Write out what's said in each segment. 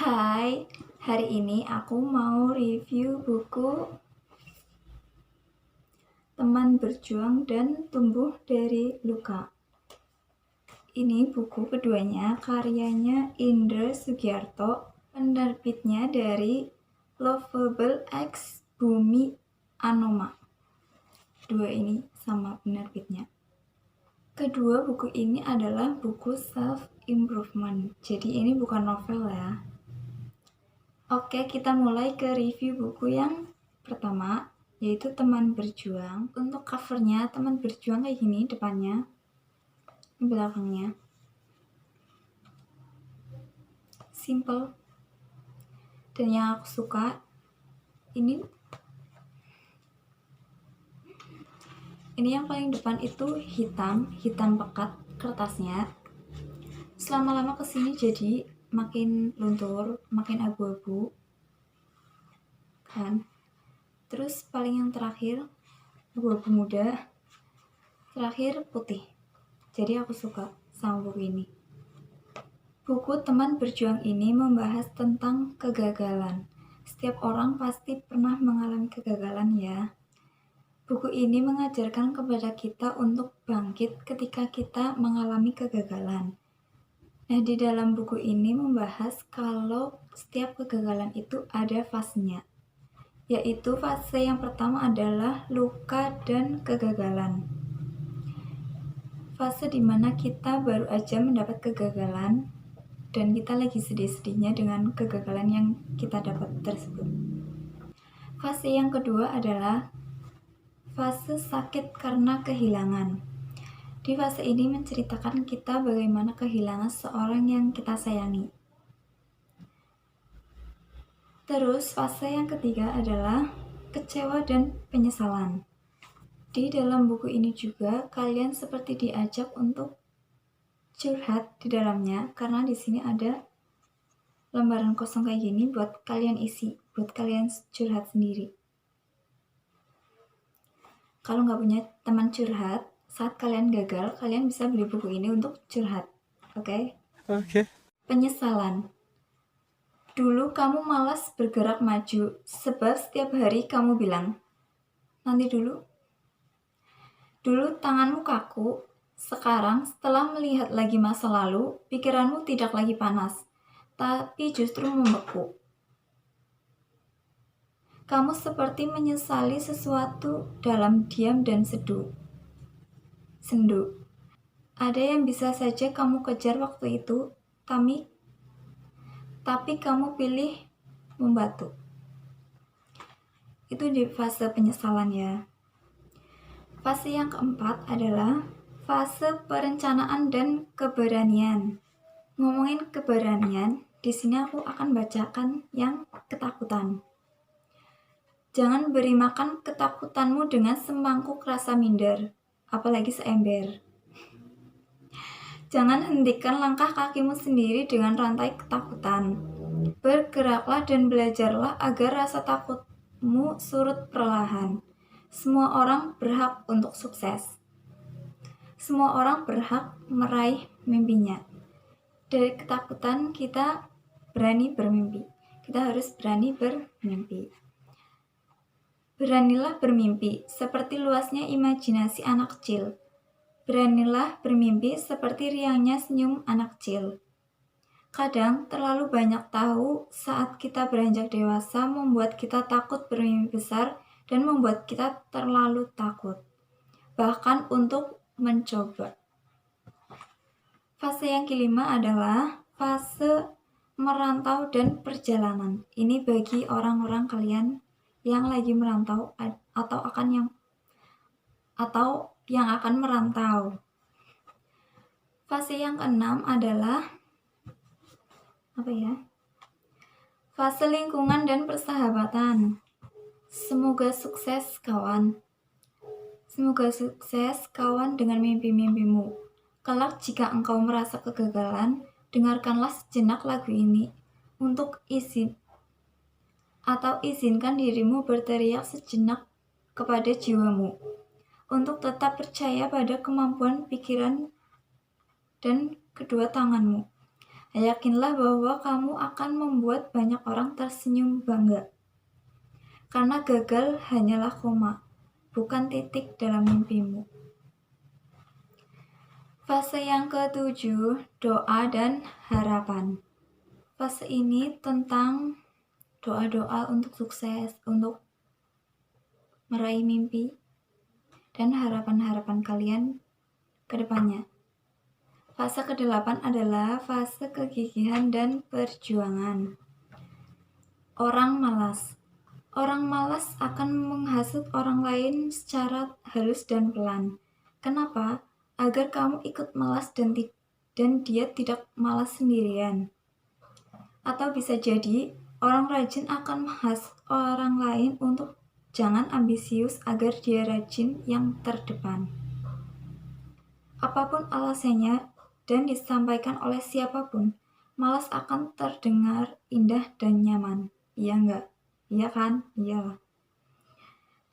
Hai, hari ini aku mau review buku Teman Berjuang dan Tumbuh dari Luka. Ini buku keduanya, karyanya Indra Sugiarto, penerbitnya dari Lovable X Bumi Anoma. Dua ini sama penerbitnya. Kedua buku ini adalah buku self-improvement, jadi ini bukan novel ya. Oke, kita mulai ke review buku yang pertama, yaitu Teman Berjuang. Untuk covernya, Teman Berjuang kayak gini depannya, belakangnya. Simple. Dan yang aku suka, ini yang paling depan itu hitam pekat kertasnya. Selama-lama kesini jadi makin luntur, makin abu-abu. Kan? Terus paling yang terakhir, abu-abu muda. Terakhir putih. Jadi aku suka sama buku ini. Buku Teman Berjuang ini membahas tentang kegagalan. Setiap orang pasti pernah mengalami kegagalan ya. Buku ini mengajarkan kepada kita untuk bangkit ketika kita mengalami kegagalan. Nah, di dalam buku ini membahas kalau setiap kegagalan itu ada fasenya. Yaitu fase yang pertama adalah luka dan kegagalan. Fase dimana kita baru aja mendapat kegagalan dan kita lagi sedih-sedihnya dengan kegagalan yang kita dapat tersebut. Fase yang kedua adalah fase sakit karena kehilangan. Di fase ini menceritakan kita bagaimana kehilangan seorang yang kita sayangi. Terus fase yang ketiga adalah kecewa dan penyesalan. Di dalam buku ini juga kalian seperti diajak untuk curhat di dalamnya, karena di sini ada lembaran kosong kayak gini buat kalian isi, buat kalian curhat sendiri. Kalau nggak punya teman curhat, saat kalian gagal, kalian bisa beli buku ini untuk curhat. Oke? Penyesalan. Dulu kamu malas bergerak maju, sebab setiap hari kamu bilang, nanti dulu. Dulu tanganmu kaku, sekarang setelah melihat lagi masa lalu, pikiranmu tidak lagi panas, tapi justru membeku. Kamu seperti menyesali sesuatu dalam diam dan sendu. Ada yang bisa saja kamu kejar waktu itu, tapi kamu pilih membatu. Itu di fase penyesalan ya. Fase yang keempat adalah fase perencanaan dan keberanian. Ngomongin keberanian, di sini aku akan bacakan yang ketakutan. Jangan beri makan ketakutanmu dengan semangkuk rasa minder, apalagi seember. Jangan hentikan langkah kakimu sendiri dengan rantai ketakutan. Bergeraklah dan belajarlah agar rasa takutmu surut perlahan. Semua orang berhak untuk sukses. Semua orang berhak meraih mimpinya. Dari ketakutan kita berani bermimpi. Kita harus berani bermimpi. Beranilah bermimpi seperti luasnya imajinasi anak kecil. Beranilah bermimpi seperti riangnya senyum anak kecil. Kadang terlalu banyak tahu saat kita beranjak dewasa membuat kita takut bermimpi besar dan membuat kita terlalu takut, bahkan untuk mencoba. Fase yang kelima adalah fase merantau dan perjalanan. Ini bagi orang-orang kalian yang lagi merantau atau yang akan merantau. Fase yang keenam adalah fase lingkungan dan persahabatan. Semoga sukses kawan. Semoga sukses kawan dengan mimpi-mimpimu. Kelak jika engkau merasa kegagalan, dengarkanlah sejenak lagu ini untuk izinkan dirimu berteriak sejenak kepada jiwamu untuk tetap percaya pada kemampuan pikiran dan kedua tanganmu. Yakinlah bahwa kamu akan membuat banyak orang tersenyum bangga. Karena gagal hanyalah koma, bukan titik dalam mimpimu. Fase yang ketujuh, doa dan harapan. Fase ini tentang doa-doa untuk sukses, untuk meraih mimpi, dan harapan-harapan kalian ke depannya. Fase ke-8 adalah fase kegigihan dan perjuangan. Orang malas. Orang malas akan menghasut orang lain secara halus dan pelan. Kenapa? Agar kamu ikut malas dan dia tidak malas sendirian. Atau bisa jadi orang rajin akan menghasut orang lain untuk jangan ambisius agar dia rajin yang terdepan. Apapun alasannya dan disampaikan oleh siapapun, malas akan terdengar indah dan nyaman. Iya enggak? Iya kan? Iyalah.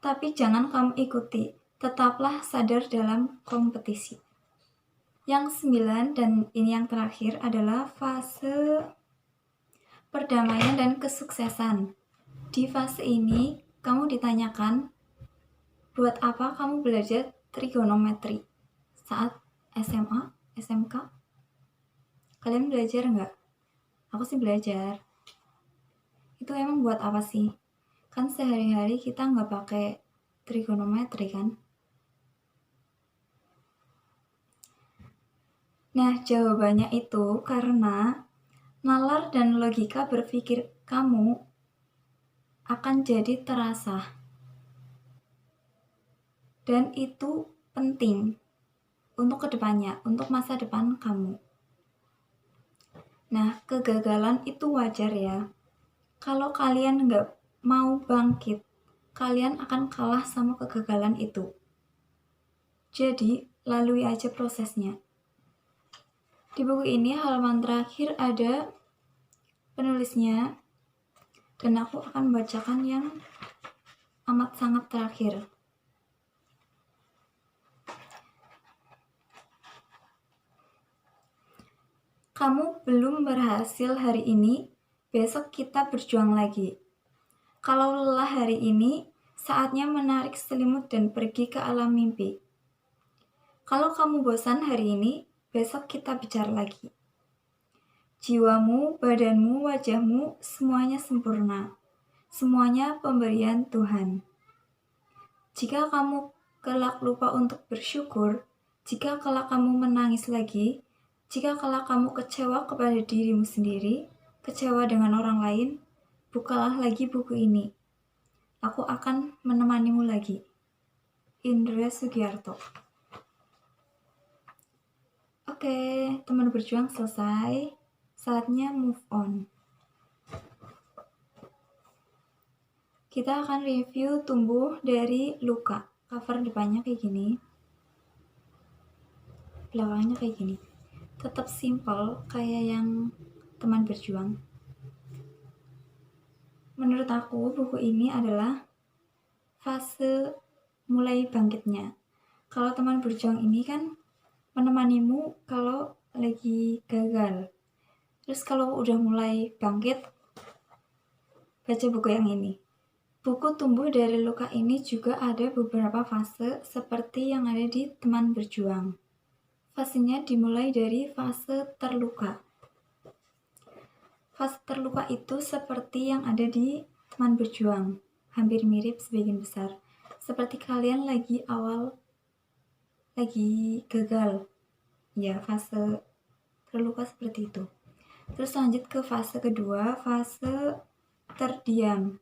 Tapi jangan kamu ikuti, tetaplah sadar dalam kompetisi. Yang 9 dan ini yang terakhir adalah fase perdamaian dan kesuksesan. Di fase ini, kamu ditanyakan, buat apa kamu belajar trigonometri saat SMA, SMK? Kalian belajar nggak? Aku sih belajar. Itu emang buat apa sih? Kan sehari-hari kita nggak pakai trigonometri kan? Nah, jawabannya itu karena nalar dan logika berpikir kamu akan jadi terasa. Dan itu penting untuk kedepannya, untuk masa depan kamu. Nah, kegagalan itu wajar ya. Kalau kalian nggak mau bangkit, kalian akan kalah sama kegagalan itu. Jadi, lalui aja prosesnya. Di buku ini halaman terakhir ada penulisnya, dan aku akan membacakan yang amat sangat terakhir. Kamu belum berhasil hari ini, besok kita berjuang lagi. Kalau lelah hari ini, saatnya menarik selimut dan pergi ke alam mimpi. Kalau kamu bosan hari ini, besok kita bicara lagi. Jiwamu, badanmu, wajahmu, semuanya sempurna. Semuanya pemberian Tuhan. Jika kamu kelak lupa untuk bersyukur, jika kelak kamu menangis lagi, jika kelak kamu kecewa kepada dirimu sendiri, kecewa dengan orang lain, bukalah lagi buku ini. Aku akan menemanimu lagi. Indra Sugiarto. Oke, teman berjuang selesai. Saatnya move on. Kita akan review Tumbuh dari Luka. Cover depannya kayak gini. Belakangnya kayak gini. Tetap simple kayak yang teman berjuang. Menurut aku buku ini adalah fase mulai bangkitnya. Kalau teman berjuang ini kan menemanimu kalau lagi gagal. Terus kalau udah mulai bangkit, baca buku yang ini. Buku Tumbuh dari Luka ini juga ada beberapa fase seperti yang ada di teman berjuang. Fasenya dimulai dari fase terluka. Fase terluka itu seperti yang ada di teman berjuang, hampir mirip sebagian besar. Seperti kalian lagi gagal. Ya, fase terluka seperti itu. Terus lanjut ke fase kedua, fase terdiam.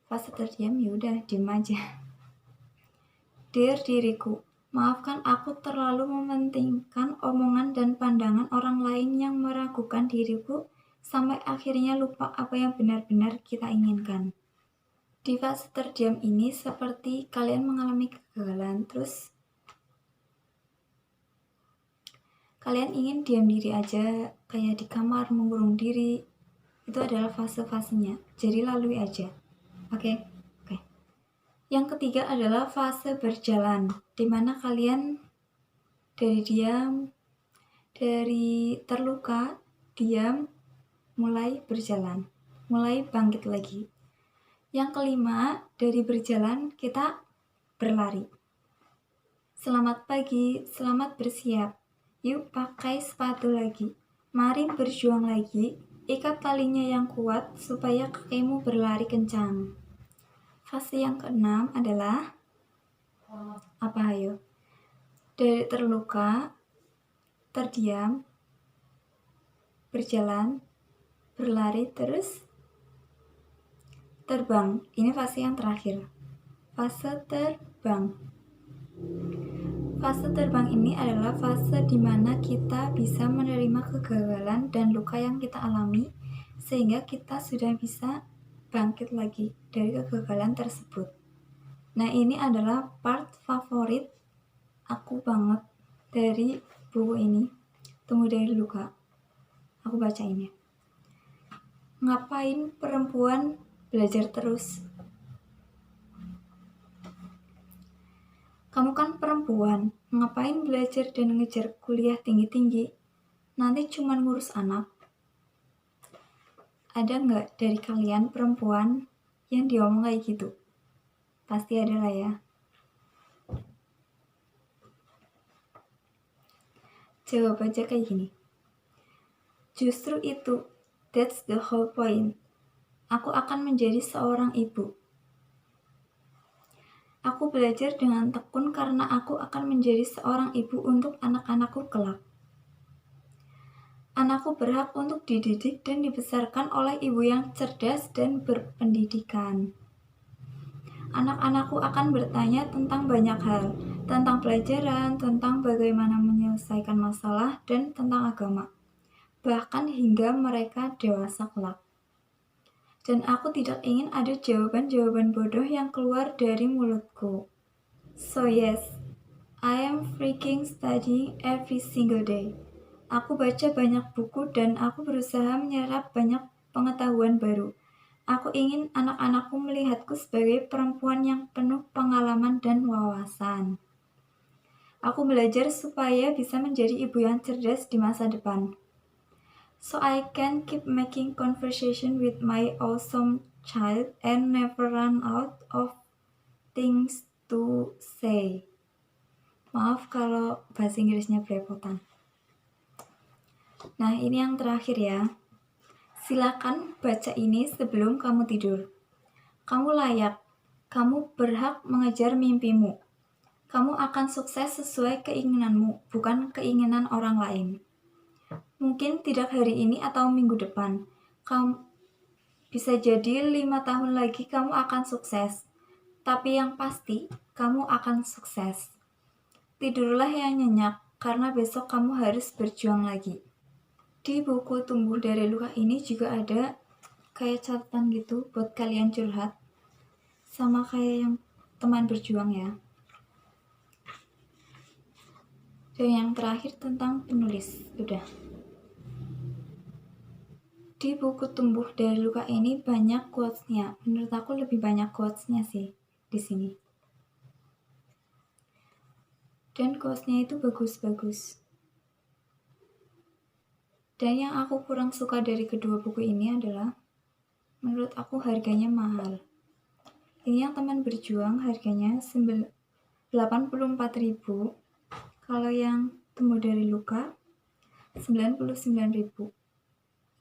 Fase terdiam yaudah, diam aja. Dear diriku, maafkan aku terlalu mementingkan omongan dan pandangan orang lain yang meragukan diriku sampai akhirnya lupa apa yang benar-benar kita inginkan. Di fase terdiam ini seperti kalian mengalami kegagalan, terus kalian ingin diam diri aja, kayak di kamar mengurung diri. Itu adalah fase-fasenya, jadi lalui aja. Oke. Yang ketiga adalah fase berjalan, di mana kalian dari diam, dari terluka, diam, mulai berjalan, mulai bangkit lagi. Yang kelima, dari berjalan kita berlari. Selamat pagi, selamat bersiap. Yuk pakai sepatu lagi. Mari berjuang lagi. Ikat talinya yang kuat supaya kakimu berlari kencang. Fase yang keenam adalah apa ayo? Dari terluka, terdiam, berjalan, berlari, terus terbang. Ini fase yang terakhir. Fase terbang. Fase terbang ini adalah fase di mana kita bisa menerima kegagalan dan luka yang kita alami, sehingga kita sudah bisa bangkit lagi dari kegagalan tersebut. Nah, ini adalah part favorit aku banget dari buku ini, Tumbuh dari Luka. Aku bacain ya. Ngapain perempuan belajar terus? Kamu kan perempuan, ngapain belajar dan ngejar kuliah tinggi-tinggi? Nanti cuma ngurus anak. Ada nggak dari kalian perempuan yang diomong kayak gitu? Pasti ada lah ya. Jawab aja kayak gini. Justru itu, that's the whole point. Aku akan menjadi seorang ibu. Aku belajar dengan tekun karena aku akan menjadi seorang ibu untuk anak-anakku kelak. Anakku berhak untuk dididik dan dibesarkan oleh ibu yang cerdas dan berpendidikan. Anak-anakku akan bertanya tentang banyak hal, tentang pelajaran, tentang bagaimana menyelesaikan masalah, dan tentang agama. Bahkan hingga mereka dewasa kelak. Dan aku tidak ingin ada jawaban-jawaban bodoh yang keluar dari mulutku. So yes, I am freaking studying every single day. Aku baca banyak buku dan aku berusaha menyerap banyak pengetahuan baru. Aku ingin anak-anakku melihatku sebagai perempuan yang penuh pengalaman dan wawasan. Aku belajar supaya bisa menjadi ibu yang cerdas di masa depan. So I can keep making conversation with my awesome child and never run out of things to say. Maaf kalau bahasa Inggrisnya belepotan. Nah, ini yang terakhir ya. Silakan baca ini sebelum kamu tidur. Kamu layak. Kamu berhak mengejar mimpimu. Kamu akan sukses sesuai keinginanmu, bukan keinginan orang lain. Mungkin tidak hari ini atau minggu depan. Kamu bisa jadi 5 tahun lagi kamu akan sukses. Tapi yang pasti, kamu akan sukses. Tidurlah yang nyenyak, karena besok kamu harus berjuang lagi. Di buku Tumbuh dari Luka ini juga ada kayak catatan gitu buat kalian curhat. Sama kayak yang teman berjuang ya. Dan yang terakhir tentang penulis. Udah. Di buku Tumbuh dari Luka ini banyak quotes-nya. Menurut aku lebih banyak quotes-nya sih di sini. Dan quotes-nya itu bagus-bagus. Dan yang aku kurang suka dari kedua buku ini adalah menurut aku harganya mahal. Ini yang teman berjuang harganya 84.000. Kalau yang Tumbuh dari Luka 99.000.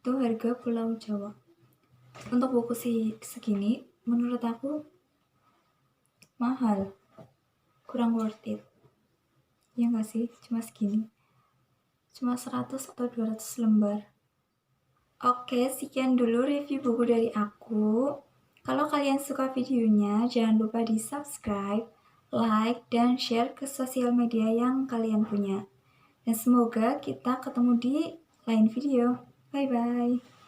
Itu harga Pulau Jawa. Untuk buku segini menurut aku mahal. Kurang worth it. Ya nggak sih? Cuma segini. Cuma 100 atau 200 lembar. Oke, sekian dulu review buku dari aku. Kalau kalian suka videonya, jangan lupa di subscribe, like, dan share ke sosial media yang kalian punya. Dan semoga kita ketemu di lain video. Bye-bye.